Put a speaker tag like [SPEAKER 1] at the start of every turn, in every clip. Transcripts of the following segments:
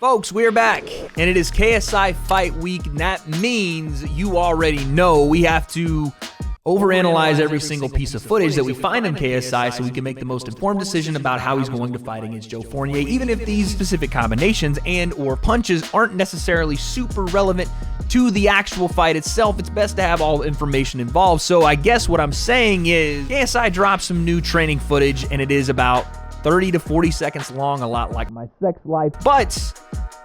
[SPEAKER 1] Folks, we're back, and it is KSI Fight Week, and that means you already know we have to overanalyze every single piece of footage that we find on KSI so we can make the most informed decision about how he's going to fight against Joe Fournier, even if these specific combinations and or punches aren't necessarily super relevant to the actual fight itself. It's best to have all the information involved. So I guess what I'm saying is KSI dropped some new training footage, and it is about 30 to 40 seconds long, a lot like my sex life. But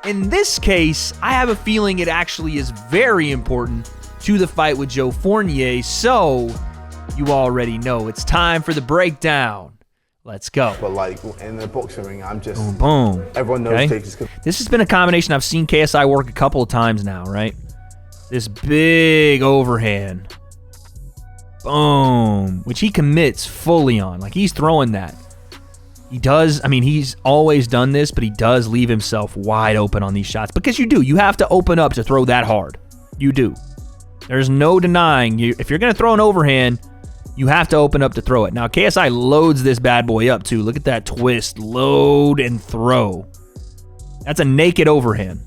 [SPEAKER 1] in this case, I have a feeling it actually is very important to the fight with Joe Fournier. So you already know it's time for the breakdown. Let's go.
[SPEAKER 2] But like in the boxing ring, I'm just
[SPEAKER 1] boom.
[SPEAKER 2] Everyone knows
[SPEAKER 1] Okay. This has been a combination I've seen KSI work a couple of times now, right? This big overhand. Boom. Which he commits fully on. Like he's throwing that. He does, I mean, he's always done this, but he does leave himself wide open on these shots. Because you do. You have to open up to throw that hard. You do. There's no denying you. If you're going to throw an overhand, you have to open up to throw it. Now, KSI loads this bad boy up, too. Look at that twist. Load and throw. That's a naked overhand,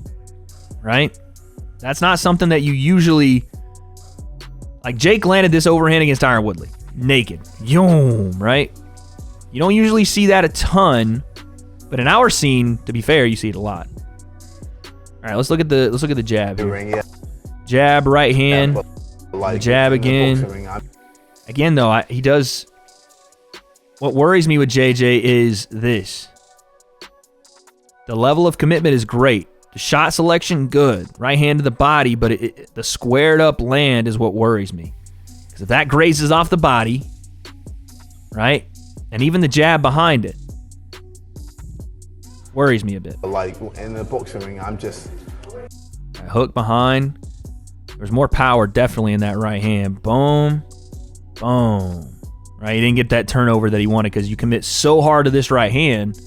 [SPEAKER 1] right? That's not something that you usually... Like, Jake landed this overhand against Tyron Woodley. Naked. Yoom, right? You don't usually see that a ton, but in our scene, to be fair, you see it a lot. All right, let's look at the jab here. Jab, right hand, the jab again. Again, though, he does. What worries me with JJ is this: the level of commitment is great, the shot selection good, right hand to the body, but the squared up land is what worries me. Because if that grazes off the body, right? And even the jab behind it worries me a bit.
[SPEAKER 2] Like in the boxing ring, I'm just...
[SPEAKER 1] Hook behind. There's more power definitely in that right hand. Boom. Boom. Right, he didn't get that turnover that he wanted because you commit so hard to this right hand.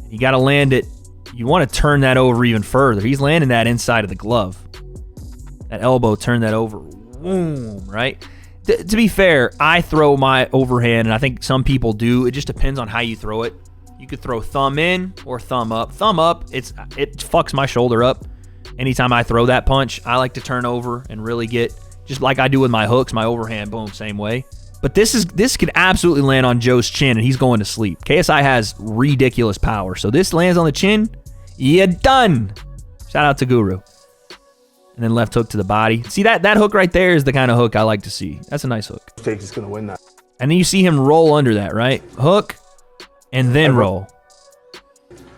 [SPEAKER 1] You got to land it. You want to turn that over even further. He's landing that inside of the glove. That elbow, turn that over. Boom, right? To be fair, I throw my overhand, and I think some people do. It just depends on how you throw it. You could throw thumb in or thumb up. Thumb up, it fucks my shoulder up. Anytime I throw that punch, I like to turn over and really get, just like I do with my hooks, my overhand, boom, same way. But this could absolutely land on Joe's chin, and he's going to sleep. KSI has ridiculous power. So this lands on the chin, you're done. Shout out to Guru. And then left hook to the body. See, that hook right there is the kind of hook I like to see. That's a nice hook.
[SPEAKER 2] Jake is going to win that.
[SPEAKER 1] And then you see him roll under that, right? Hook, and then roll.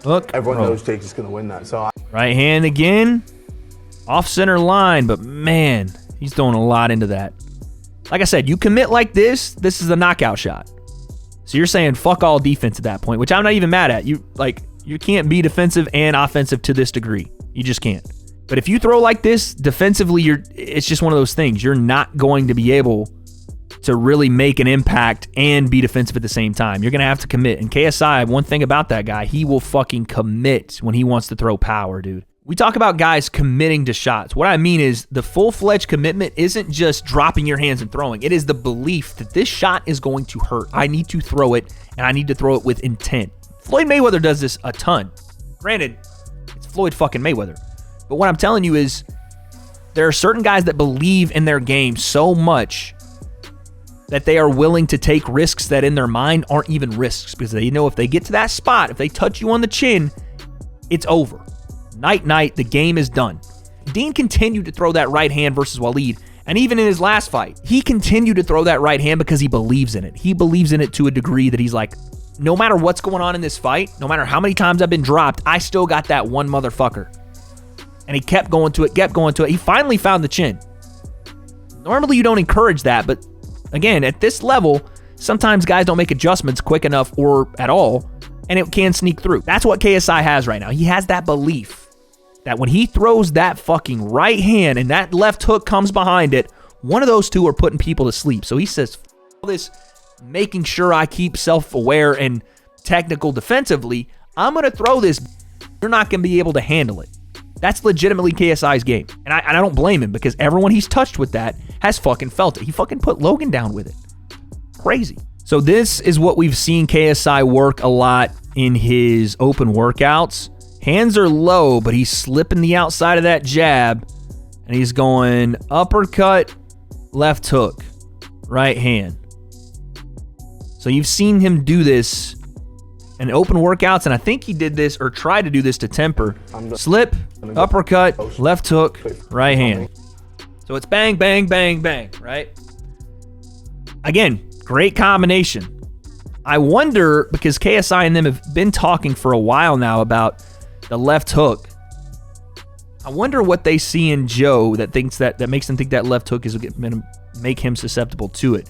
[SPEAKER 1] Hook,
[SPEAKER 2] Everyone
[SPEAKER 1] roll.
[SPEAKER 2] knows Jake is going to win that. So
[SPEAKER 1] Right hand again. Off center line, but man, he's throwing a lot into that. Like I said, you commit like this is a knockout shot. So you're saying fuck all defense at that point, which I'm not even mad at. You can't be defensive and offensive to this degree. You just can't. But if you throw like this defensively, it's just one of those things. You're not going to be able to really make an impact and be defensive at the same time. You're going to have to commit. And KSI, one thing about that guy, he will fucking commit when he wants to throw power, dude. We talk about guys committing to shots. What I mean is the full-fledged commitment isn't just dropping your hands and throwing. It is the belief that this shot is going to hurt. I need to throw it, and I need to throw it with intent. Floyd Mayweather does this a ton. Granted, it's Floyd fucking Mayweather. But what I'm telling you is there are certain guys that believe in their game so much that they are willing to take risks that in their mind aren't even risks, because they know if they get to that spot, if they touch you on the chin, it's over. Night, the game is done. Dean continued to throw that right hand versus W.A.D.E, and even in his last fight, he continued to throw that right hand because he believes in it. He believes in it to a degree that he's like, no matter what's going on in this fight, no matter how many times I've been dropped, I still got that one motherfucker. And he kept going to it. He finally found the chin. Normally, you don't encourage that, but again, at this level, sometimes guys don't make adjustments quick enough or at all, and it can sneak through. That's what KSI has right now. He has that belief that when he throws that fucking right hand and that left hook comes behind it, one of those two are putting people to sleep. So he says, all this making sure I keep self-aware and technical defensively, I'm going to throw this. You're not going to be able to handle it. That's legitimately KSI's game. And I don't blame him, because everyone he's touched with that has fucking felt it. He fucking put Logan down with it. Crazy. So this is what we've seen KSI work a lot in his open workouts. Hands are low, but he's slipping the outside of that jab, and he's going uppercut, left hook, right hand. So you've seen him do this in open workouts, and I think he did this or tried to do this to temper. Slip, uppercut, left hook, right hand. So it's bang, bang, bang, bang, right? Again, great combination. I wonder, because KSI and them have been talking for a while now about the left hook. I wonder what they see in Joe that makes them think that left hook is going to make him susceptible to it.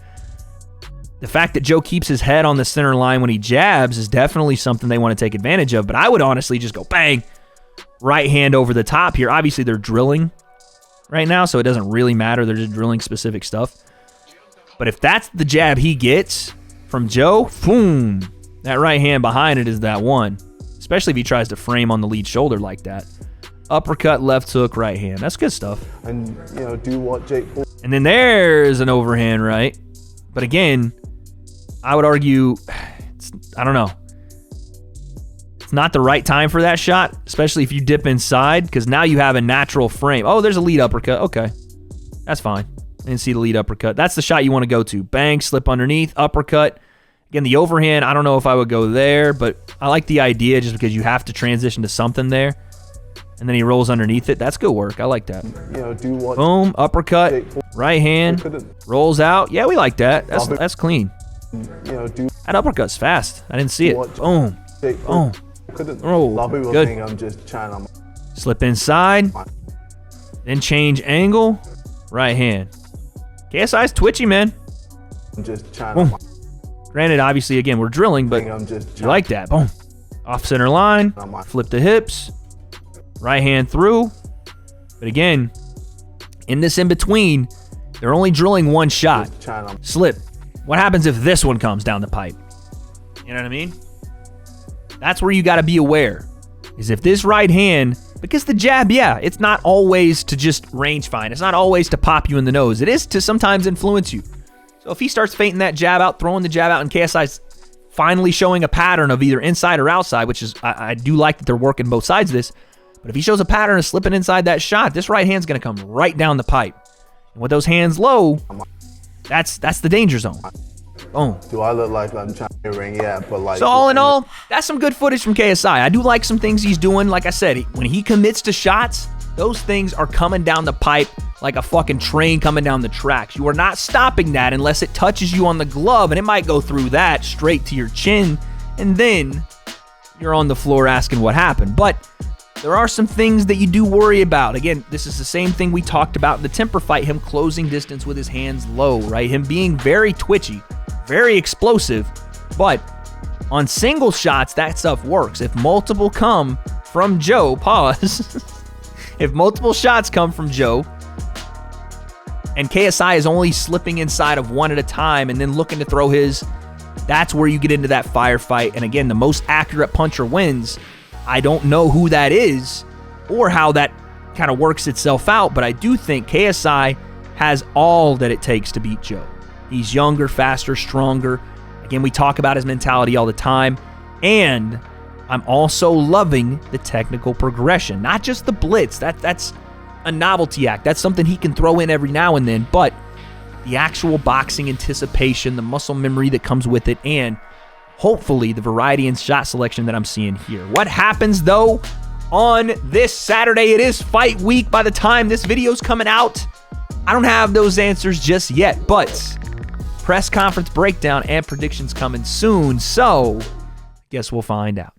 [SPEAKER 1] The fact that Joe keeps his head on the center line when he jabs is definitely something they want to take advantage of, but I would honestly just go bang, right hand over the top here. Obviously, they're drilling right now, so it doesn't really matter. They're just drilling specific stuff. But if that's the jab he gets from Joe, boom, that right hand behind it is that one, especially if he tries to frame on the lead shoulder like that. Uppercut, left hook, right hand. That's good stuff.
[SPEAKER 2] And, do what Jake Paul.
[SPEAKER 1] And then there's an overhand right. But again, I would argue, I don't know. It's not the right time for that shot, especially if you dip inside, because now you have a natural frame. Oh, there's a lead uppercut. Okay. That's fine. I didn't see the lead uppercut. That's the shot you want to go to. Bang, slip underneath, uppercut. Again, the overhand, I don't know if I would go there, but I like the idea just because you have to transition to something there. And then he rolls underneath it. That's good work. I like that.
[SPEAKER 2] Do what.
[SPEAKER 1] Boom, uppercut, right hand, rolls out. Yeah, we like that. That's clean. That uppercut's fast. I didn't see it. Boom, boom. Oh, good.
[SPEAKER 2] I'm just trying.
[SPEAKER 1] Slip inside, then change angle, right hand. KSI's twitchy, man.
[SPEAKER 2] I'm just trying.
[SPEAKER 1] Boom. Granted, obviously, again, we're drilling, but you like that. Boom. Off center line, flip the hips, right hand through. But again, in this in-between, they're only drilling one shot. Slip. What happens if this one comes down the pipe? You know what I mean? That's where you got to be aware. Is if this right hand, because the jab, yeah, it's not always to just range find. It's not always to pop you in the nose. It is to sometimes influence you. So if he starts feinting that jab out, throwing the jab out, and KSI's finally showing a pattern of either inside or outside, which is, I do like that they're working both sides of this. But if he shows a pattern of slipping inside that shot, this right hand's going to come right down the pipe. And with those hands low, that's the danger zone. Boom.
[SPEAKER 2] Do I look like I'm trying to ring? Yeah, but like.
[SPEAKER 1] So all in all, that's some good footage from KSI. I do like some things he's doing. Like I said, when he commits to shots, those things are coming down the pipe like a fucking train coming down the tracks. You are not stopping that unless it touches you on the glove, and it might go through that straight to your chin, and then you're on the floor asking what happened. But there are some things that you do worry about. Again, this is the same thing we talked about in the temper fight, him closing distance with his hands low, right? Him being very twitchy, very explosive, but on single shots, that stuff works. If multiple come from Joe, pause. If multiple shots come from Joe, and KSI is only slipping inside of one at a time and then looking to throw his, that's where you get into that firefight. And again, the most accurate puncher wins. I don't know who that is or how that kind of works itself out, but I do think KSI has all that it takes to beat Joe. He's younger, faster, stronger. Again, we talk about his mentality all the time. And I'm also loving the technical progression, not just the blitz. That's a novelty act. That's something he can throw in every now and then, but the actual boxing anticipation, the muscle memory that comes with it, and hopefully the variety in shot selection that I'm seeing here. What happens, though, on this Saturday? It is fight week by the time this video's coming out. I don't have those answers just yet, but press conference breakdown and predictions coming soon, so guess we'll find out.